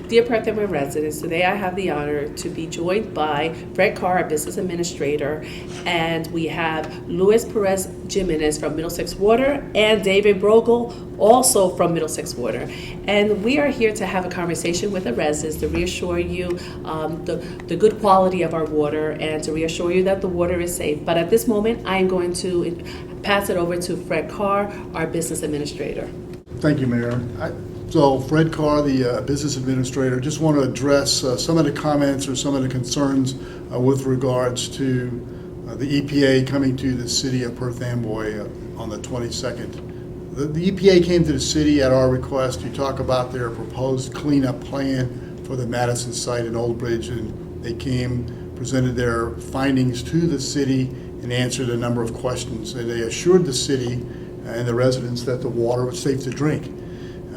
Dear Perth Amboy residents, today I have the honor to be joined by Fred Carr, our business administrator, and we have Luis Perez Jimenez from Middlesex Water and David Brogel, also from Middlesex Water. And we are here to have a conversation with the residents to reassure you the good quality of our water and to reassure you that the water is safe. But at this moment, I am going to pass it over to Fred Carr, our business administrator. Thank you, Mayor. So Fred Carr, the business administrator, just want to address some of the comments or some of the concerns with regards to the EPA coming to the city of Perth Amboy on the 22nd. The EPA came to the city at our request to talk about their proposed cleanup plan for the Madison site in Old Bridge, and they came, presented their findings to the city and answered a number of questions. And they assured the city and the residents that the water was safe to drink.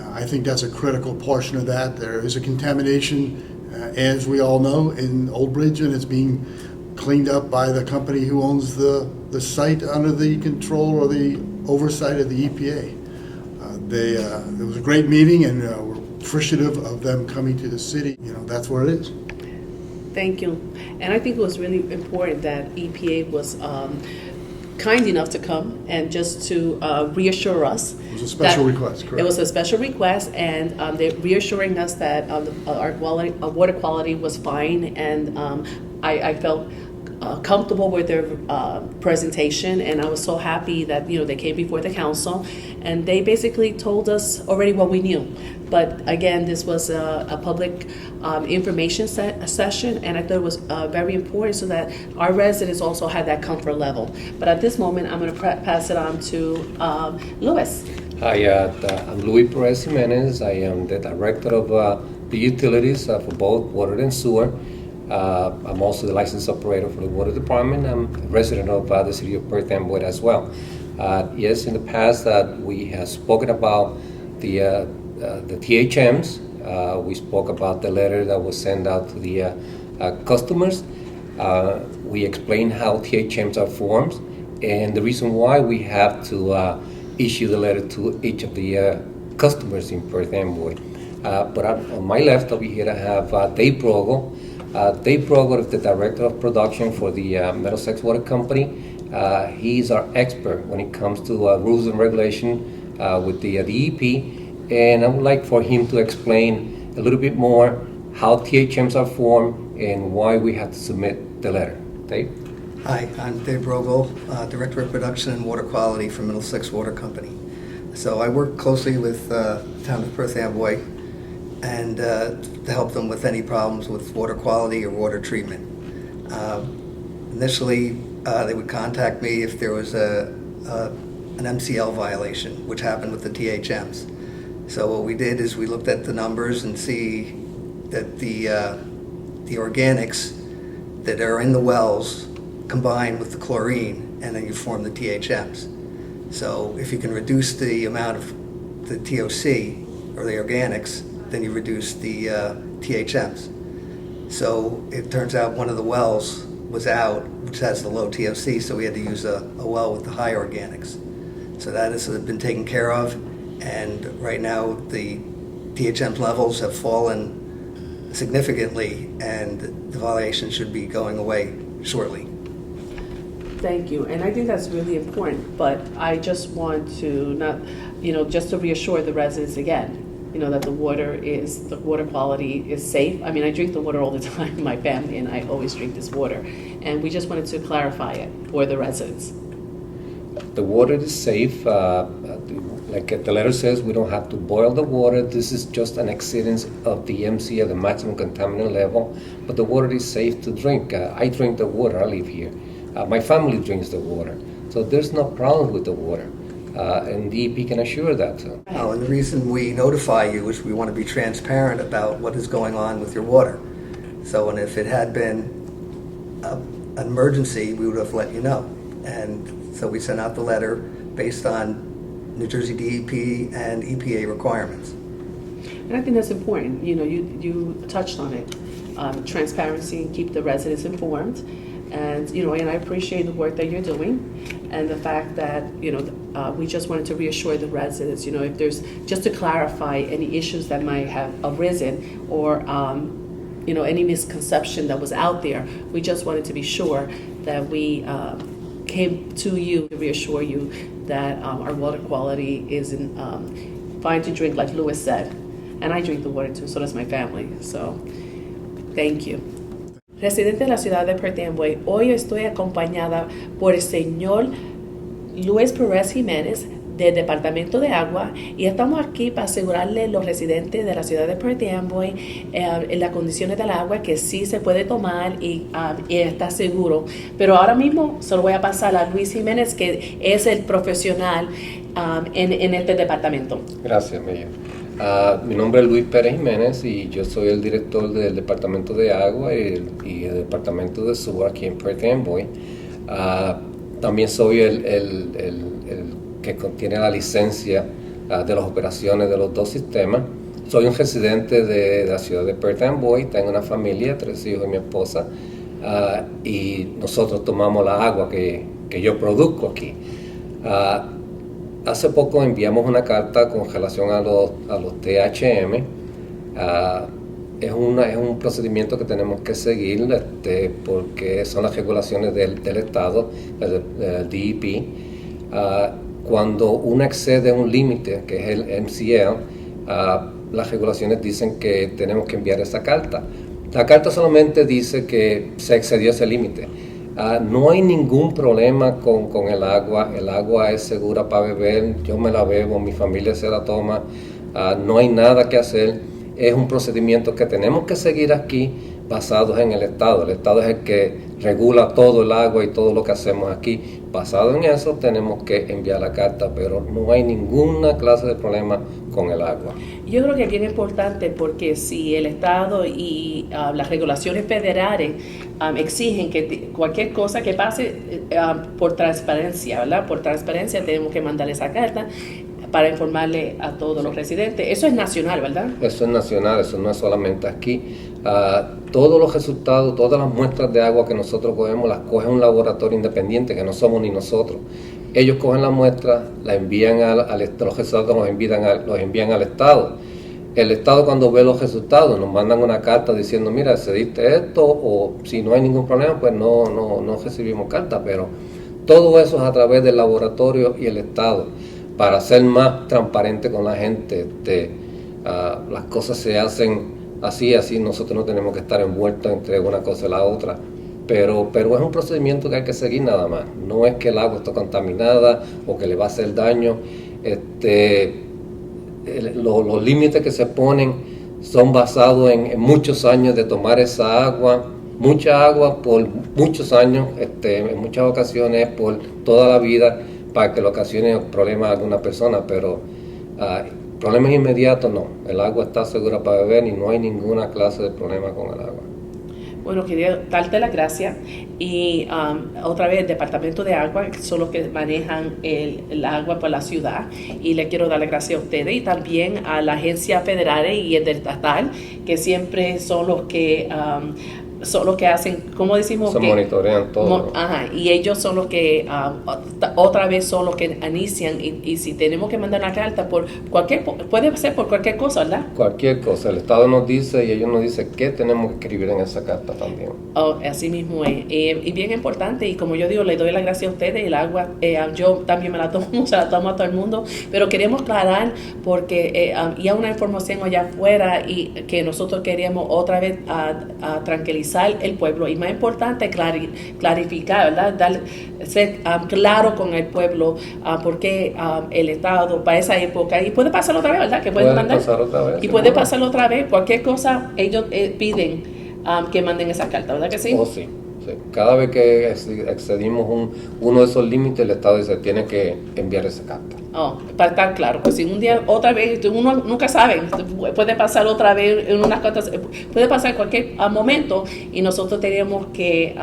I think that's a critical portion of that. There is a contamination, as we all know, in Old Bridge, and it's being cleaned up by the company who owns the site under the control or the oversight of the EPA. It was a great meeting, and we're appreciative of them coming to the city. That's what it is. Thank you. And I think it was really important that EPA was kind enough to come and just to reassure us. It was a special request, correct? It was a special request, and they're reassuring us that our water quality was fine, and I felt comfortable with their presentation, and I was so happy that they came before the council, and they basically told us already what we knew. But again, this was a public information session, and I thought it was very important so that our residents also had that comfort level. But at this moment, I'm going to pass it on to Luis. Hi, I'm Luis Perez Jimenez. I am the director of the utilities for both water and sewer. I'm also the licensed operator for the water department. I'm a resident of the city of Perth Amboy as well. Yes, in the past we have spoken about the THMs. We spoke about the letter that was sent out to the customers. We explained how THMs are formed and the reason why we have to issue the letter to each of the customers in Perth Amboy. But on my left over here I have Dave Brogel. Dave Brogel is the director of production for the Middlesex Water Company. He's our expert when it comes to rules and regulation with the DEP. And I would like for him to explain a little bit more how THMs are formed and why we have to submit the letter. Dave? Hi, I'm Dave Brogel, Director of Production and Water Quality for Middlesex Water Company. So I work closely with the town of Perth Amboy and to help them with any problems with water quality or water treatment. Initially, they would contact me if there was an MCL violation, which happened with the THMs. So what we did is we looked at the numbers and see that the organics that are in the wells combine with the chlorine, and then you form the THMs. So if you can reduce the amount of the TOC or the organics, then you reduce the THMs. So it turns out one of the wells was out, which has the low TOC, so we had to use a well with the high organics. So that has been taken care of. And right now the THM levels have fallen significantly, and the violation should be going away shortly. Thank you, and I think that's really important, but I just want to just to reassure the residents again, that the water quality is safe. I mean, I drink the water all the time in my family, and I always drink this water, and we just wanted to clarify it for the residents. The water is safe. Like the letter says, we don't have to boil the water. This is just an exceedance of the MCL, the maximum contaminant level, but the water is safe to drink. I drink the water, I live here. My family drinks the water, so there's no problem with the water, and DEP can assure that. Oh, and the reason we notify you is we want to be transparent about what is going on with your water. So, and if it had been an emergency, we would have let you know. And so we sent out the letter based on New Jersey DEP and EPA requirements. And I think that's important. You touched on it. Transparency, keep the residents informed. And, and I appreciate the work that you're doing. and the fact that, we just wanted to reassure the residents, if there's, just to clarify any issues that might have arisen or, any misconception that was out there. We just wanted to be sure that we came to you to reassure you that our water quality is fine to drink, like Louis said. And I drink the water too, so does my family. So, thank you. Residente de la ciudad de Perth Amboy, hoy estoy acompañada por el señor Luis Pérez Jiménez del Departamento de Agua y estamos aquí para asegurarle a los residentes de la ciudad de Perth Amboy las condiciones del agua que sí se puede tomar y está seguro. Pero ahora mismo se lo voy a pasar a Luis Jiménez, que es el profesional en este departamento. Gracias, Mayor. Mi nombre es Luis Pérez Jiménez y yo soy el director del Departamento de Agua y el Departamento de Sewer aquí en Perth Amboy. También soy el que contiene la licencia de las operaciones de los dos sistemas. Soy un residente de la ciudad de Perth Amboy, tengo una familia, 3 hijos y mi esposa, y nosotros tomamos la agua que yo produzco aquí. Hace poco enviamos una carta con relación a los THM. Es un procedimiento que tenemos que seguir porque son las regulaciones del Estado, del DEP. Cuando uno excede un límite, que es el MCL, las regulaciones dicen que tenemos que enviar esa carta. La carta solamente dice que se excedió ese límite. No hay ningún problema con el agua es segura para beber, yo me la bebo, mi familia se la toma, no hay nada que hacer, es un procedimiento que tenemos que seguir aquí basados en el Estado es el que regula todo el agua y todo lo que hacemos aquí, basado en eso tenemos que enviar la carta, pero no hay ninguna clase de problema con el agua. Yo creo que es bien importante porque si el Estado y las regulaciones federales exigen que cualquier cosa que pase por transparencia, ¿verdad? Por transparencia tenemos que mandar esa carta para informarle a todos los residentes. Eso es nacional, ¿verdad? Eso es nacional, eso no es solamente aquí. Todos los resultados, todas las muestras de agua que nosotros cogemos, las coge un laboratorio independiente, que no somos ni nosotros. Ellos cogen las muestras, las envían los resultados los envían al Estado. El Estado, cuando ve los resultados, nos mandan una carta diciendo, mira, excediste esto, o si no hay ningún problema, pues no recibimos carta, pero todo eso es a través del laboratorio y el Estado, para ser más transparente con la gente. Las cosas se hacen así nosotros no tenemos que estar envueltos entre una cosa y la otra, pero es un procedimiento que hay que seguir nada más. No es que el agua está contaminada o que le va a hacer daño. Los límites que se ponen son basados en muchos años de tomar esa agua, mucha agua por muchos años, en muchas ocasiones por toda la vida, para que le ocasione problemas a alguna persona, pero problemas inmediatos no. El agua está segura para beber y no hay ninguna clase de problema con el agua. Bueno, quería darte las gracias y otra vez el Departamento de Agua, que son los que manejan el agua por la ciudad, y le quiero dar las gracias a ustedes y también a la agencia federal y el estatal, que siempre son los que hacen, ¿cómo decimos? Se monitorean todo. Y ellos son los que, otra vez son los que inician, y si tenemos que mandar una carta puede ser por cualquier cosa, ¿verdad? Cualquier cosa. El Estado nos dice y ellos nos dicen qué tenemos que escribir en esa carta también. Así mismo es. Y bien importante, y como yo digo, le doy las gracias a ustedes. El agua, yo también me la tomo, se la tomo a todo el mundo, pero queremos aclarar porque ya una información allá afuera y que nosotros queríamos otra vez tranquilizar el pueblo, y más importante clarificar, ¿verdad? Ser claro con el pueblo porque el Estado para esa época, y puede pasar otra vez, ¿verdad? Que puede mandar pasar otra vez, y puede pasar otra vez, cualquier cosa ellos piden que manden esa carta, ¿verdad que sí? Oh, sí. Cada vez que excedimos uno de esos límites, el Estado dice tiene que enviar esa carta. Oh, para estar claro, pues si un día otra vez, uno nunca sabe, puede pasar otra vez en unas cuantas, puede pasar en cualquier momento y nosotros tenemos que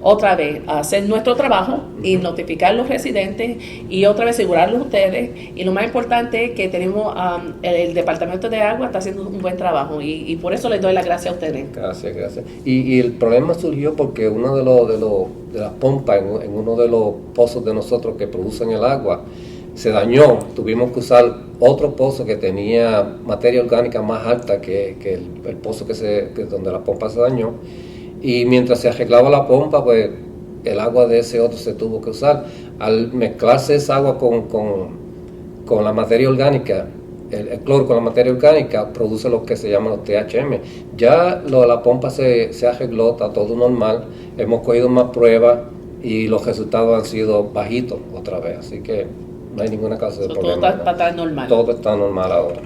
otra vez hacer nuestro trabajo y notificar a los residentes y otra vez asegurarlos ustedes y lo más importante es que tenemos el Departamento de Agua está haciendo un buen trabajo y por eso les doy las gracias a ustedes. Gracias, gracias. Y el problema surgió porque uno de las pompas en uno de los pozos de nosotros que producen el agua se dañó. Tuvimos que usar otro pozo que tenía materia orgánica más alta que el pozo que donde la pompa se dañó. Y mientras se arreglaba la pompa, pues el agua de ese otro se tuvo que usar. Al mezclarse esa agua con la materia orgánica, el cloro con la materia orgánica produce lo que se llaman los THM. Ya la pompa se arregló, está todo normal, hemos cogido más pruebas y los resultados han sido bajitos otra vez, así que no hay ninguna causa de problema. Todo está normal. Todo está normal ahora.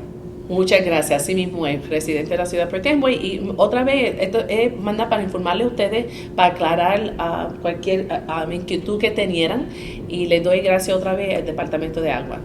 Muchas gracias, así mismo es, presidente de la ciudad de Pertenway. Y otra vez, esto es manda para informarle a ustedes, para aclarar cualquier inquietud que tenieran. Y les doy gracias otra vez al Departamento de Agua.